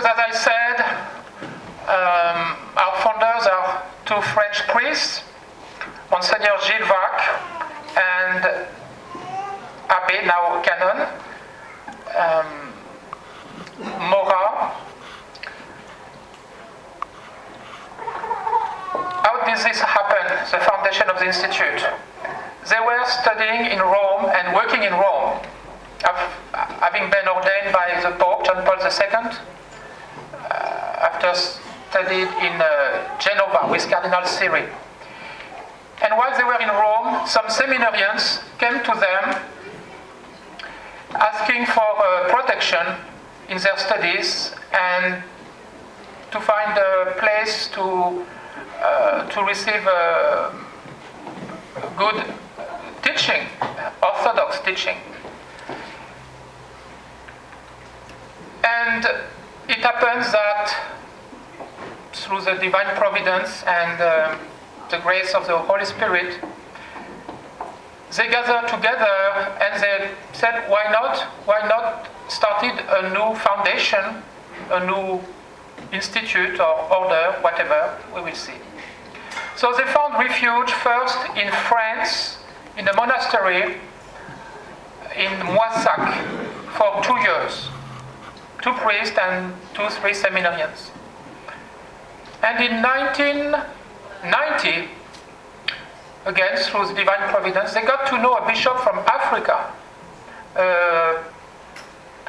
because as I said, our founders are two French priests, Monseigneur Gilles Vac and Abbé, now Canon, Moreau. How did this happen, the foundation of the Institute? They were studying in Rome and working in Rome, having been ordained by the Pope, John Paul II, after studied in Genova with Cardinal Siri. And while they were in Rome, some seminarians came to them asking for protection in their studies and to find a place to receive good teaching, orthodox teaching. And it happens that through the divine providence and the grace of the Holy Spirit, they gathered together and they said, why not started a new foundation, a new institute or order, whatever, we will see. So they found refuge first in France, in a monastery in Moissac for 2 years. 2 priests and 3 seminarians. And in 1990, again through the divine providence, they got to know a bishop from Africa,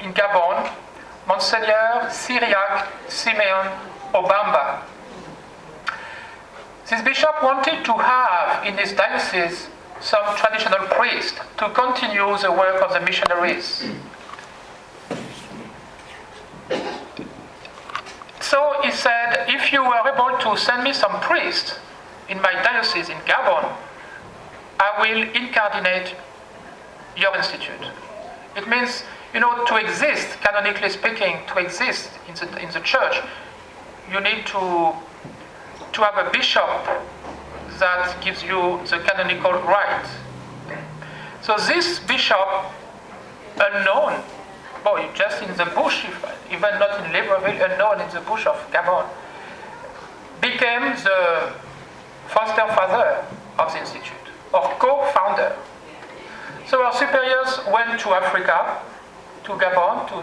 in Gabon, Monseigneur Cyriac Simeon Obamba. This bishop wanted to have in his diocese some traditional priest to continue the work of the missionaries. So he said, if you are able to send me some priests in my diocese in Gabon, I will incardinate your institute. It means, to exist, canonically speaking, to exist in the church, you need to have a bishop that gives you the canonical right. So this bishop, unknown, just in the bush, even not in Libreville, unknown in the bush of Gabon, became the foster father of the institute, or co-founder. So our superiors went to Africa, to Gabon, to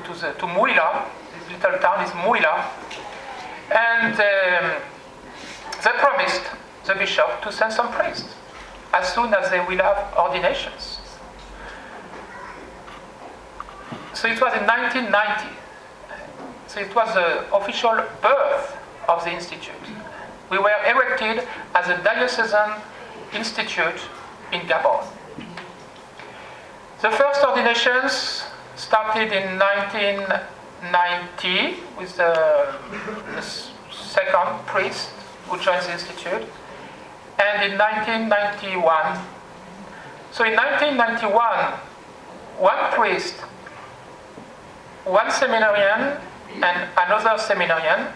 Mouila. This little town is Mouila, and they promised the bishop to send some priests as soon as they will have ordinations. So it was in 1990. So it was the official birth of the institute. We were erected as a diocesan institute in Gabon. The first ordinations started in 1990 with the second priest who joined the institute, and in 1991. So in 1991, one priest, one seminarian, and another seminarian,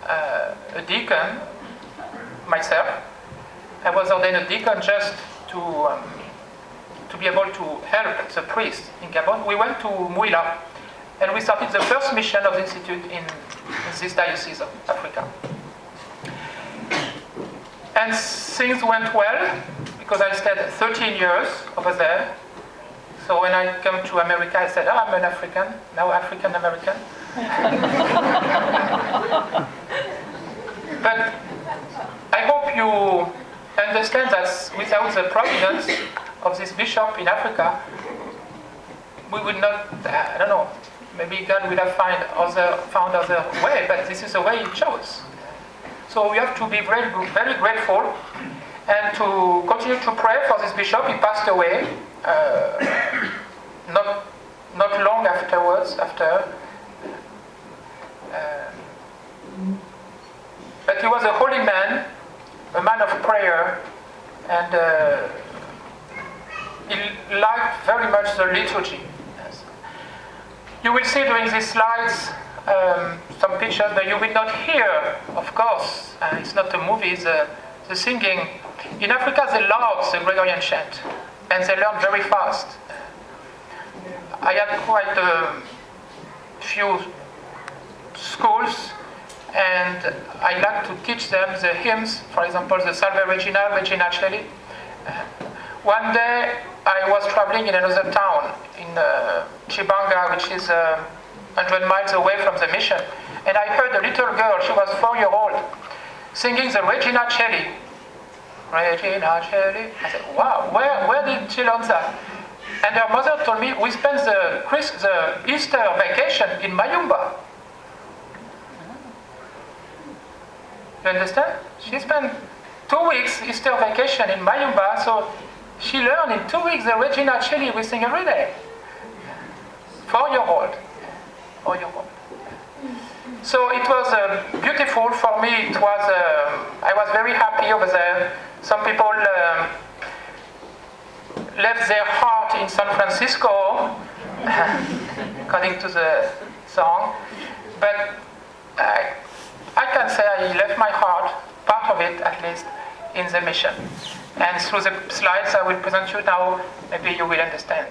a deacon, myself. I was ordained a deacon just to be able to help the priest in Gabon. We went to Mouila, and we started the first mission of the institute in this diocese of Africa. And things went well, because I stayed 13 years over there. So when I came to America, I said, I'm an African, now African-American. But I hope you understand that without the providence of this bishop in Africa, we would not, I don't know, maybe God would have found other way, but this is the way He chose. So we have to be very, very grateful and to continue to pray for this bishop. He passed away not long afterwards. But he was a holy man, a man of prayer, and he liked very much the liturgy. Yes. You will see during these slides some pictures, but you will not hear, of course, it's not a movie, the singing. In Africa they love the Gregorian chant, and they learn very fast. I had quite a few schools, and I like to teach them the hymns, for example, the Salve Regina, Regina Coeli. One day I was traveling in another town, in Chibanga, which is 100 miles away from the mission, and I heard a little girl, she was 4-year-old, singing the Regina Coeli. Regina Coeli. I said, wow, where did she learn that? And her mother told me, we spent the Easter vacation in Mayumba. You understand? She spent 2 weeks Easter vacation in Mayumba, so she learned in 2 weeks the Regina Coeli we sing every day. 4-year-old. 4-year-old. So it was beautiful for me. It was. I was very happy over there. Some people left their heart in San Francisco, according to the song. But I can say I left my heart, part of it at least, in the mission. And through the slides I will present you now, maybe you will understand.